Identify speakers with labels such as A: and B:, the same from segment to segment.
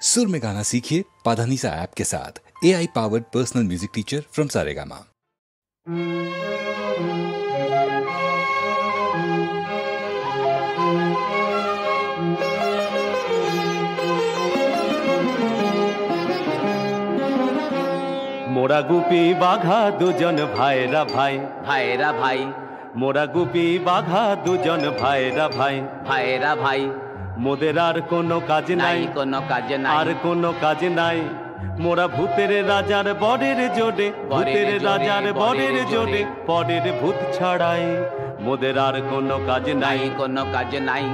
A: सुर में गाना सीखिए पाधानीसा ऐप के साथ। AI powered personal music teacher from Saregama.
B: मोरा गुपी बाघा दुजन भाईरा भाई
C: भाईरा भाई
B: मोरा गुपी बाघा दुजन भाईरा भाई
C: भाईरा भाई
B: मोদের আর কোনো কাজ নাই
C: কোনো কাজ নাই
B: আর কোনো কাজ নাই মোরা ভূতের রাজার বরের জোড়ে ভূতের রাজার বরের জোড়ে পরের ভূত ছাড়াই মোদের আর কোনো কাজ নাই
C: কোনো কাজ নাই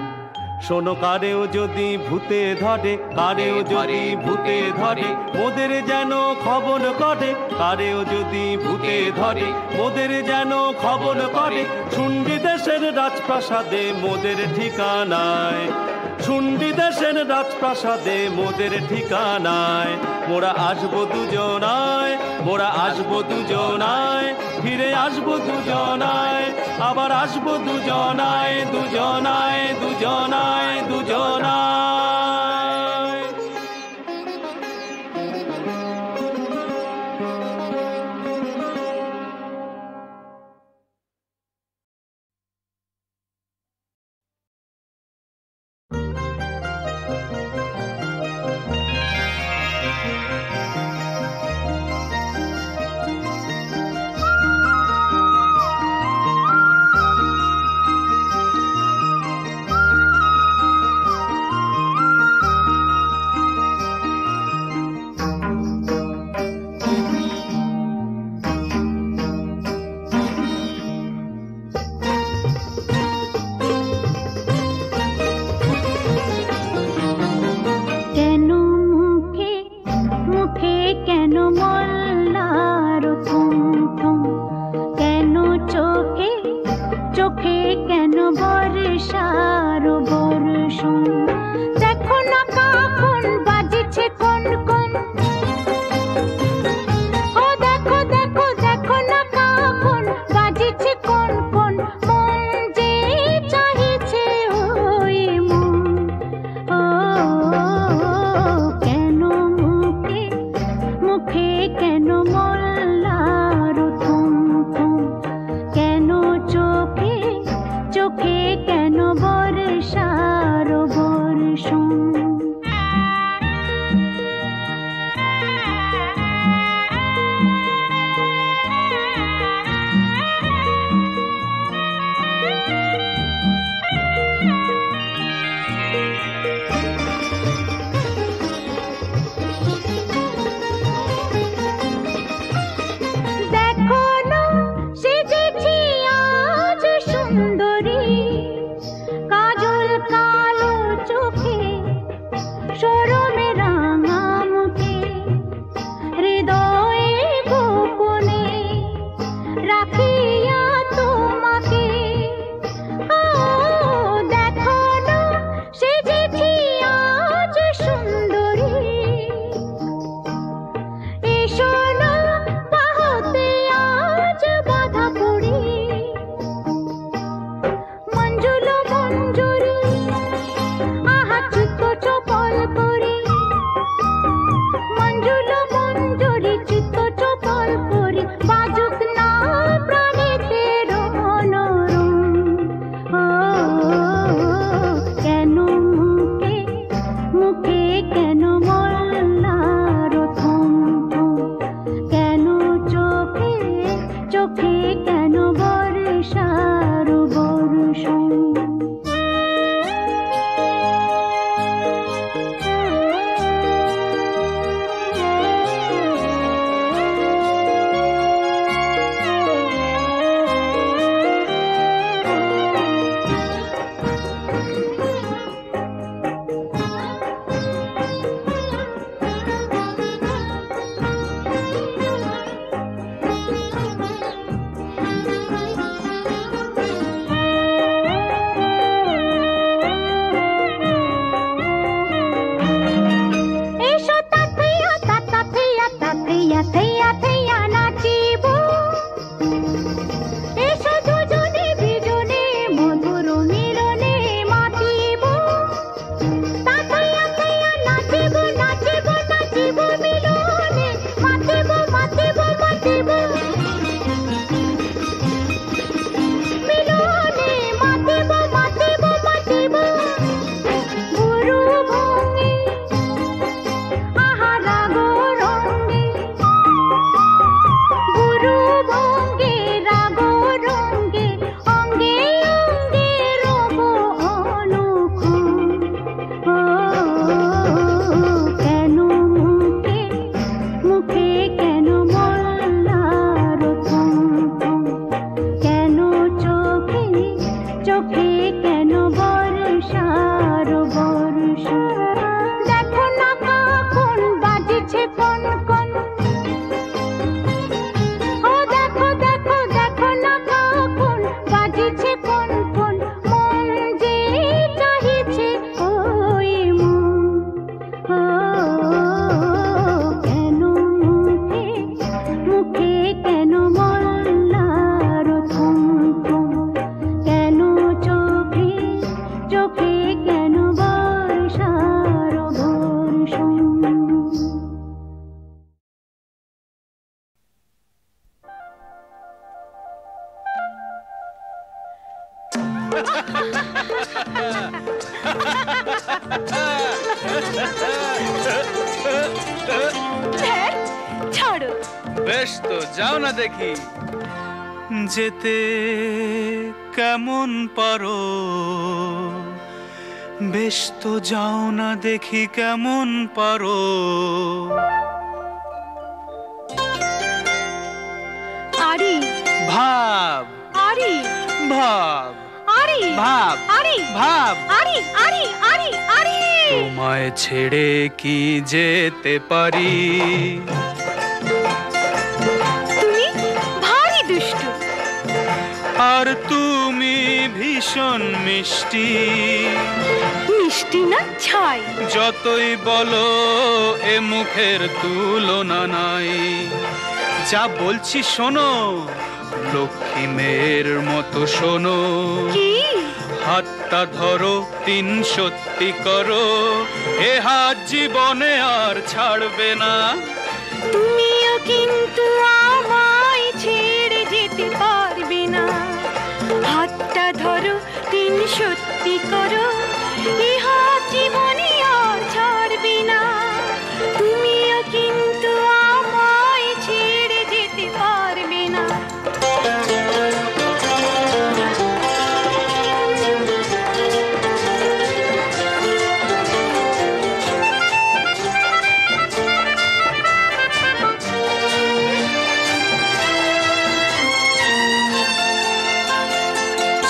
B: শোনো কারেও যদি ভূতে ধরে কারেও যদি ভূতে ধরে মোদের যেন খবর করে কারেও যদি ভূতে ধরে মোদের যেন খবর করে শুন্ডি দেশের রাজপ্রাসাদে মোদের ঠিকানায় শুন্ডি দেশের রাজপ্রাসাদে মোদের ঠিকানায় মোরা আসবো দুজনায় মোরা আসবো দুজনায় ফিরে আসবো দুজনায় আবার আসবো দুজনায় দুজনায় দুজনায় দুজনায়
D: মঞ্জুলো মঞ্জুরি আহা চুপ চপল করে ধ্যার, ছাড়ো।
E: বেশ তো যাও না দেখি যেতে কেমন পারো, বেশ তো যাও না দেখি কেমন পারো।
D: আরি
E: ভাব
D: আরি
E: ভাব
D: আরি
E: ভাব
D: আরি
E: ভাব
D: আরি আরি আরি আরি।
E: তোমায় ছেড়ে কি যেতে পারি?
D: তুমি ভারী দুষ্টু।
E: আর তুমি ভীষণ মিষ্টি।
D: মিষ্টি না ছাই।
E: যতই বলো এ মুখের তুলনা নাই। যা বলছি শোনো, লক্ষ্মী মেয়ের মতো শোনো।
D: কি?
E: হাতটা ধরো, তিন সত্যি করো, এ হাত জীবনে আর ছাড়বে না।
D: তুমিও কিন্তু আমায় ছেড়ে যেতে পারবে না। হাতটা ধরো, তিন সত্যি করো, এ হাত জীবনে আর ছাড়বে না। তুমিও কিন্তু আমায় ছেড়ে যেতে পারবে না।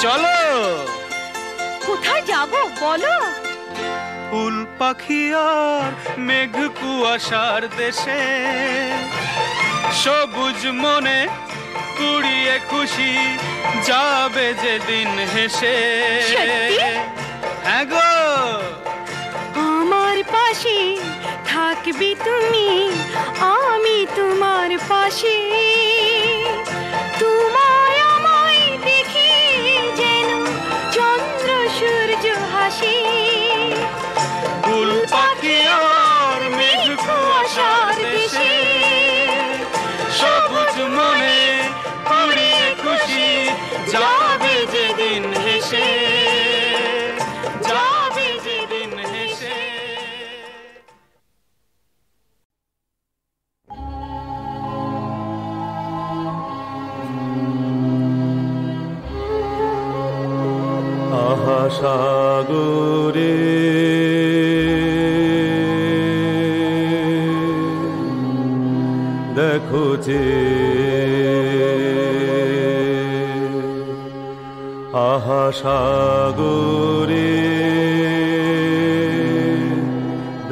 E: চলো।
D: কোথায় যাব বলো?
E: ফুল পাখি আর মেঘ কুয়াশার দেশে, সবুজ মনে কুড়িয়ে খুশি যাবে যেদিন হেসে।
D: সত্যি?
E: হ্যাঁ গো।
D: আমার পাশে থাকবি তুমি, আমি তোমার পাশে। তোমায় আমায় দেখি যেন চন্দ্র সূর্য হাসে।
E: ফুল পাখি আর মেঘ কুয়াশার দেশে, সবুজ মনে কুড়িয়ে খুশি যাবে যেদিন হেসে, যাবে যেদিন হেসে।
B: আহা সাগরে দেখো যে, আহা সাগরে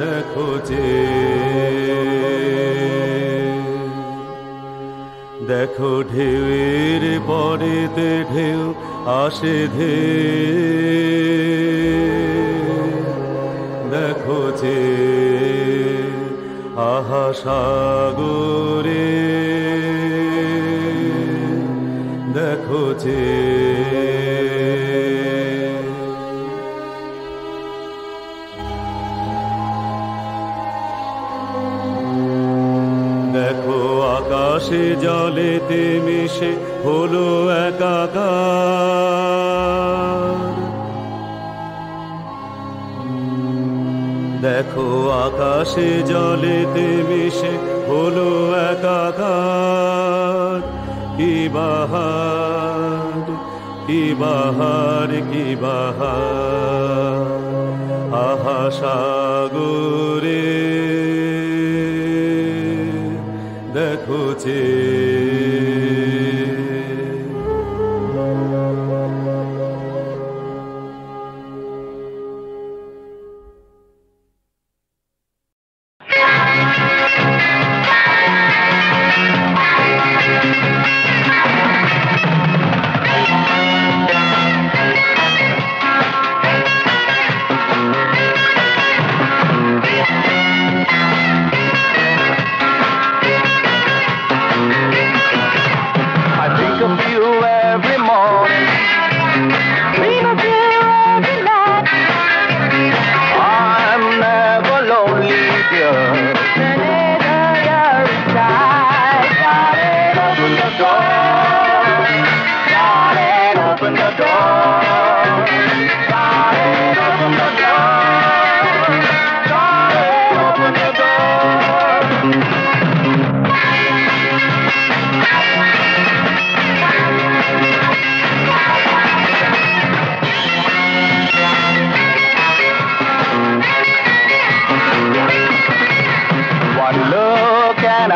B: দেখো যে, দেখো ঢেউয়ের পরেতে ঢেউ আসে ধে, দেখো যে আহা সাগরে দেখো যে। দেখো আকাশে জলেতে মিশে হলো একাকার, দেখো আকাশে জলেতে মিশে হলো একাকার। কি বাহার কি বাহার কি বাহার, আহা সাগরে দেখো যে।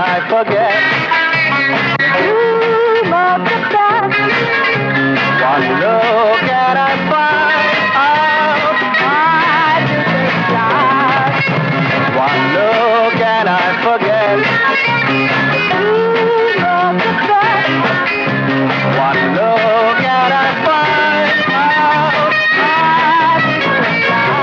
B: I forget? Dream of the past. One look and I find out I didn't last. One look and I forget. Dream of the past. One look and I find out I didn't last.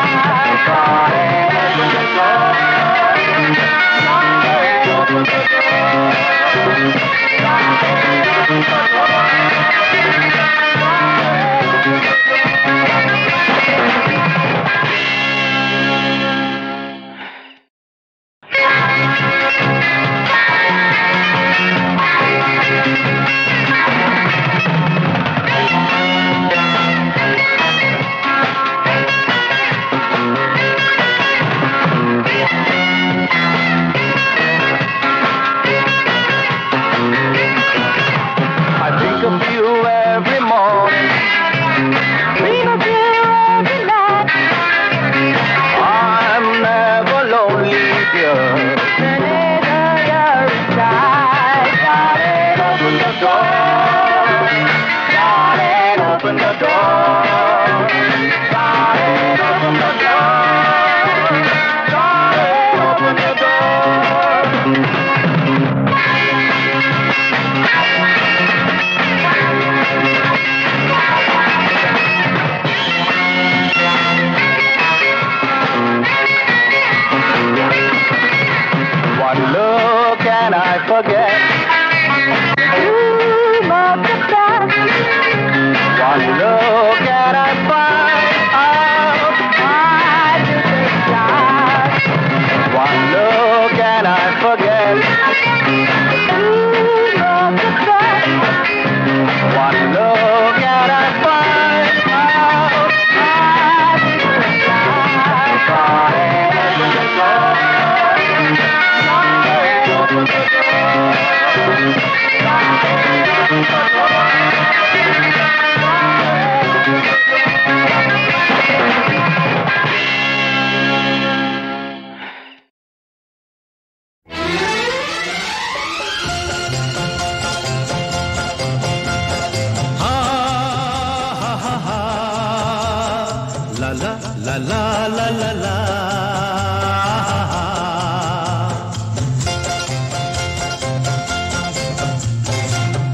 B: Open the door. Open the door.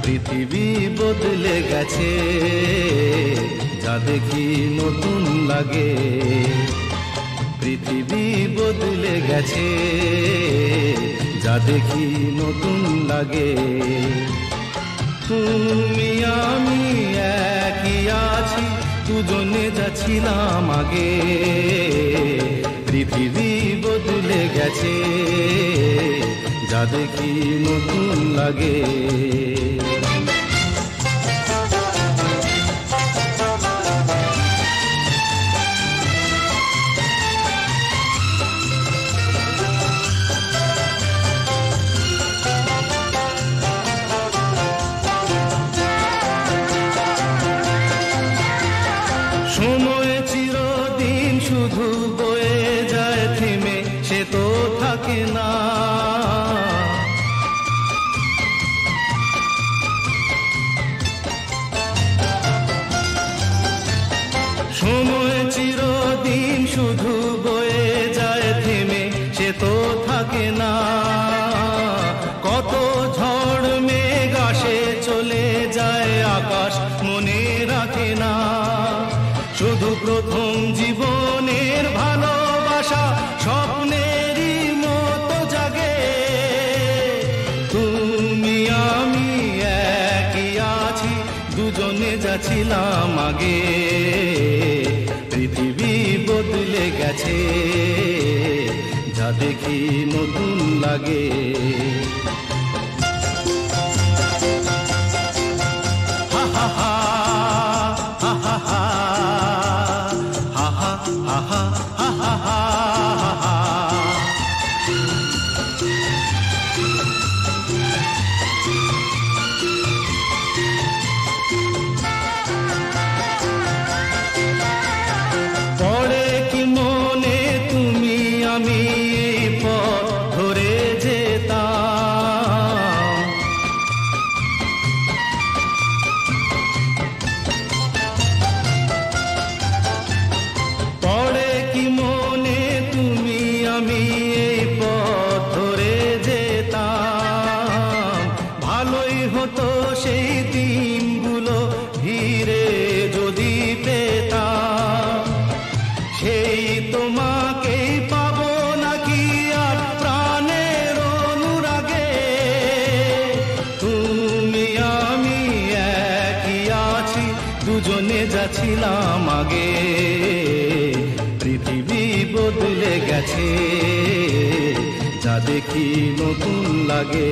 F: পৃথিবী বদলে গেছে, যা দেখি নতুন লাগে। পৃথিবী বদলে গেছে, যা দেখি নতুন লাগে। তুমি আমি একই আছি, দুজনে যাচ্ছিলাম আগে। পৃথিবী বদলে গেছে, যা দেখি নতুন লাগে। সময় চিরদিন শুধু বয়ে যায় থেমে, সে তো থাকে না। সময় চিরদিন শুধু বয়ে যায় থেমে, সে তো থাকে না। কত ঝড় মেঘ আসে চলে যায়, আকাশ মনে রাখে না। শুধু প্রথম জীবনের ভালোবাসা স্বপ্নেরই মতো জাগে। তুমি আমি একই আছি, দুজনে যাচ্ছিলাম আগে। পৃথিবী বদলে গেছে, যা দেখি নতুন লাগে। হা হা হা হা হা হা। পড়ে কি মনে তুমি আমি এই পথ ধরে যেতাম, যাচ্ছিলাম আগে, পৃথিবী বদলে গেছে, যা দেখি নতুন লাগে।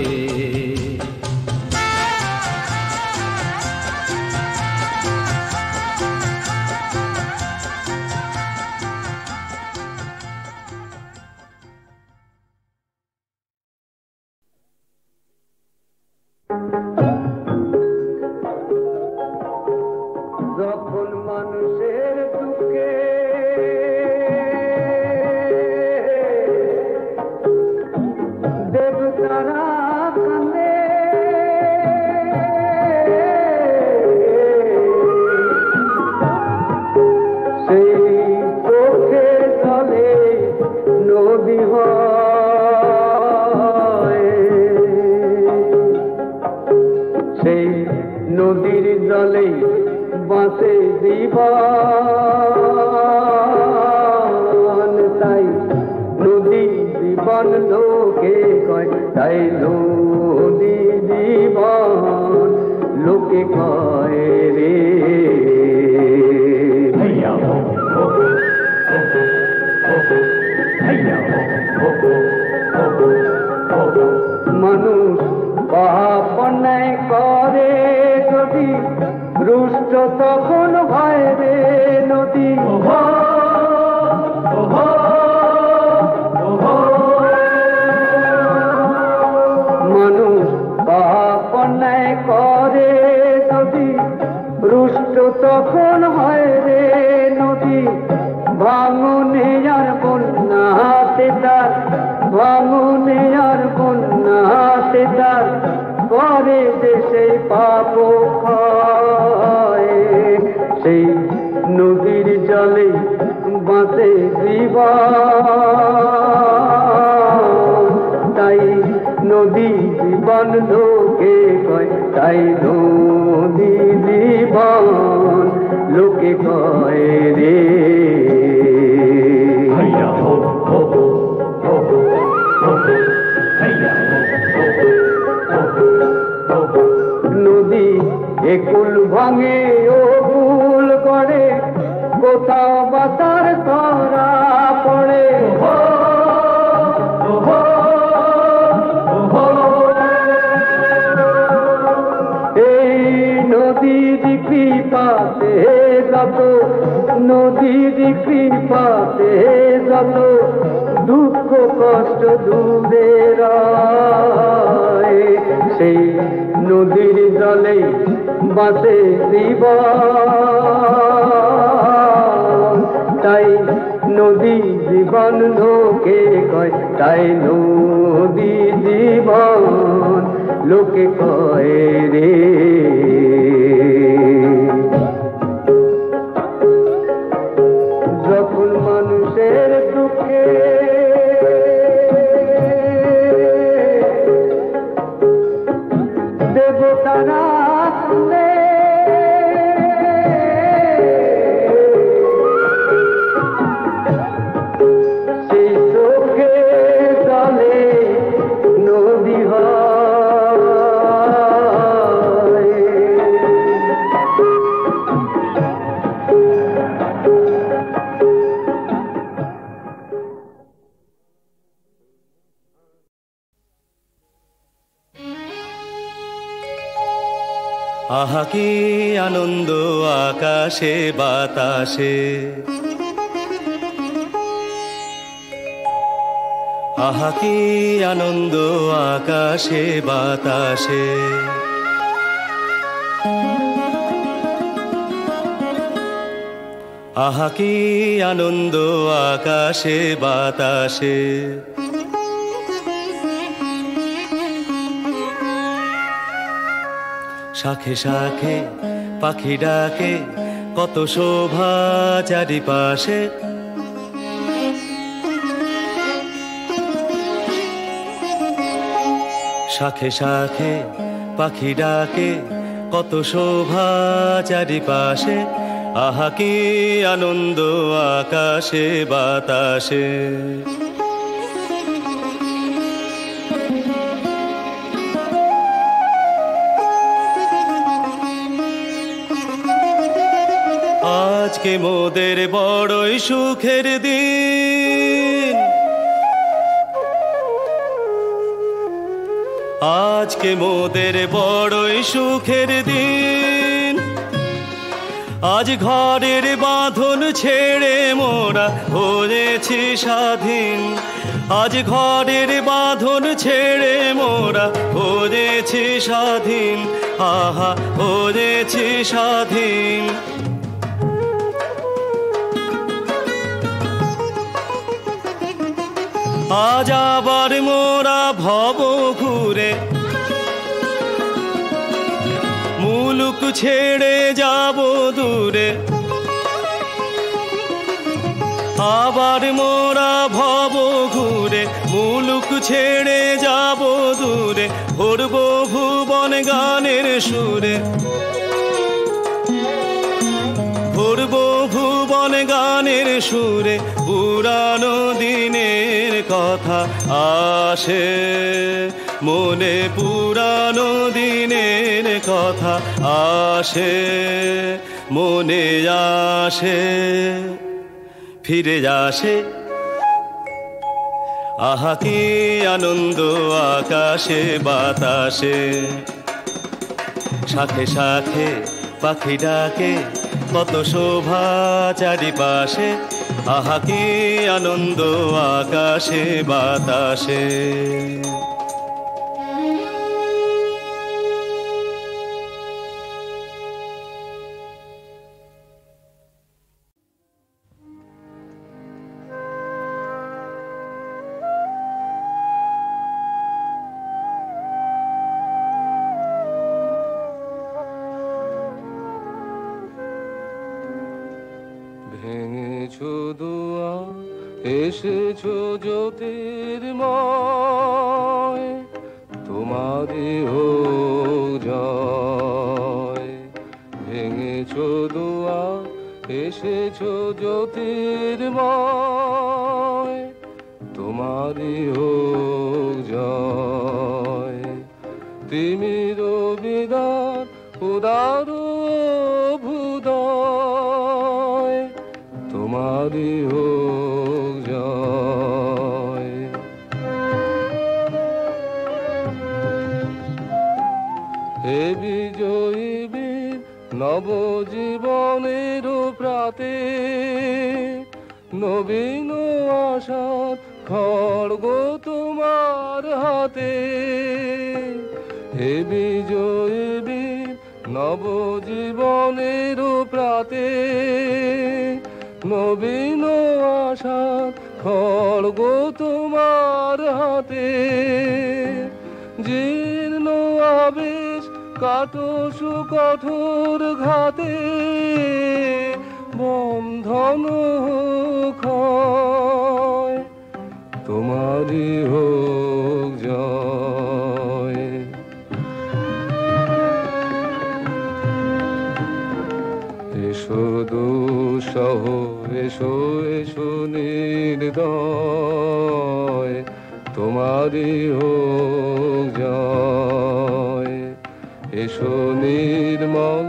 B: যখন মানুষের দুঃখে দেবতারা কাঁদে, সেই চোখে জলে নদী হয়, সেই নদীর জলে বাঁচে জীবন, তাই নদী জীবন লোকে কয়, তাই নদী জীবন লোকে কয় রে। মানুষ পাপ অন্যায় করে যদি রুষ্ট তখন ভয় রে নদী। মানুষ পাপ অন্যায় করে যদি রুষ্ট তখন হয় রে নদী। ভাঙনে আর বন্যাতে তার, ভাঙনে আর বন্যাতে তার করে দেশে পাপ ক্ষয়, সেই নদীর জলে বাঁচে জীবন, তাই নদী জীবন লোকে কয়, তাই নদী জীবন লোকে কয় রে। নদী একুল ভাঙে ও কুল করে, কোথাও বাতার ধরা পড়ে। এই নদীর কৃপাতে যত, নদীর কৃপাতে যত দুঃখ কষ্ট দূরে রয়, সেই নদীর জলে বাঁচে জীবন, তাই নদী জীবন লোকে কয়, তাই নদী জীবন লোকে কয় রে। যখন মানুষের দুঃখে দেবতারা কাঁদে, সেই চোখে জলে নদী হয়।
F: আহা কি আনন্দ আকাশে বাতাসে, আহা কি আনন্দ আকাশে বাতাসে, আহা কি আনন্দ আকাশে বাতাসে। শাখে শাখে পাখি ডাকে, কত শোভা চারিপাশে, শাখে শাখে পাখি ডাকে, কত শোভা চারিপাশে, আহা কি আনন্দ আকাশে বাতাসে।
G: আজকে মোদের বড়ই সুখের দিন, আজকে মোদের বড়ই সুখের দিন। আজ ঘরের বাঁধন ছেড়ে মোরা হয়েছি স্বাধীন, আজ ঘরের বাঁধন ছেড়ে মোরা হয়েছি স্বাধীন, আহা হয়েছি স্বাধীন। আজ আবার মোরা ভব ঘুরে মুলুক ছেড়ে যাব দূরে, আবার মোরা ভব ঘুরে মুলুক ছেড়ে যাব দূরে, ভরব ভুবন গানের সুরে, ভরব ভুবন গানের সুরে। পুরানো দিনের কথা আসে মনে, পুরানো দিনের কথা আসে মনে, আসে ফিরে আসে। আহা কি আনন্দ আকাশে বাতাসে, শাখে শাখে পাখি ডাকে, কত শোভা চারিপাশে। আহা কি আনন্দ আকাশে বাতাসে। ভেঙেছো দুয়ার এসেছো জ্যোতির্ময়, তোমারই হোক জয়। ভেঙেছো দুয়ার এসেছো জ্যোতির্ময়, তোমারই হোক জয়। তিমির বিদার উদার ভুদয়, তোমারই হোক জয়। হে বিজয়ী বীর নবজীবনের প্রাতে, নবীন আশার খড়গ তোমার হাতে। হে বিজয়ী বীর নবজীবনের প্রাতে, নবীন আশার খড়গ তোমার হাতে। জীর্ণ আবেশ কাটো সুকঠোর ঘাতে, বন্ধন ক্ষয়, তোমারই হোক জয়। এসো দুঃসহ এসো এসো নির্দয়, তোমারই হোক জয়। এসো নির্মল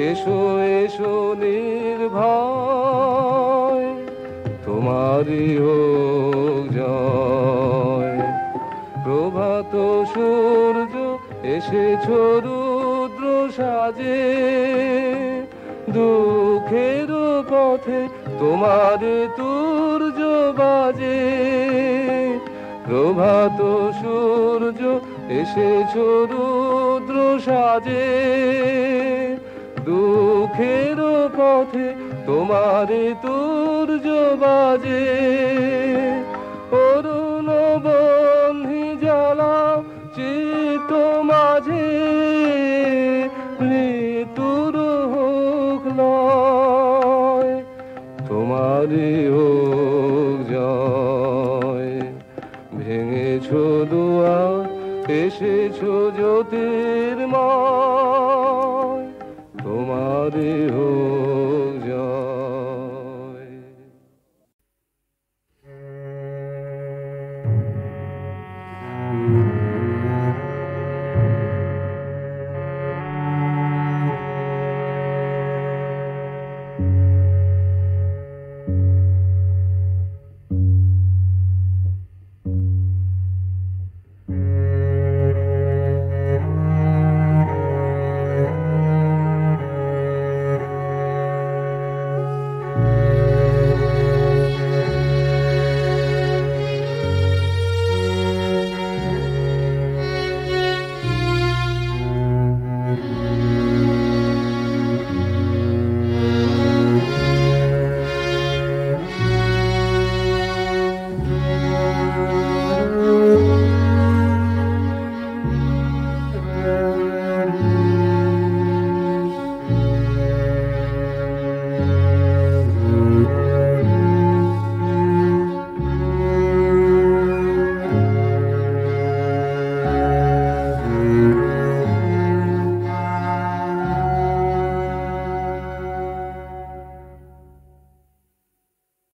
G: এসো এসো নির্ভয়, তোমারই হোক জয়। প্রভাত সূর্য এসেছো রুদ্র সাজে, দুঃখের পথে তোমার তুর্য বাজে। প্রভাত সূর্য এসেছো রুদ্র সাজে, দুঃখের পথে তোমার তুর্য বাজে। অরুণ বন্ধি জ্বালা চিত্ত মাঝে, মৃত্যুর হোক লয়, তোমারই হোক জয়। ভেঙেছো দুয়ার এসেছো জ্যোতির্ময়, তোমারই হোক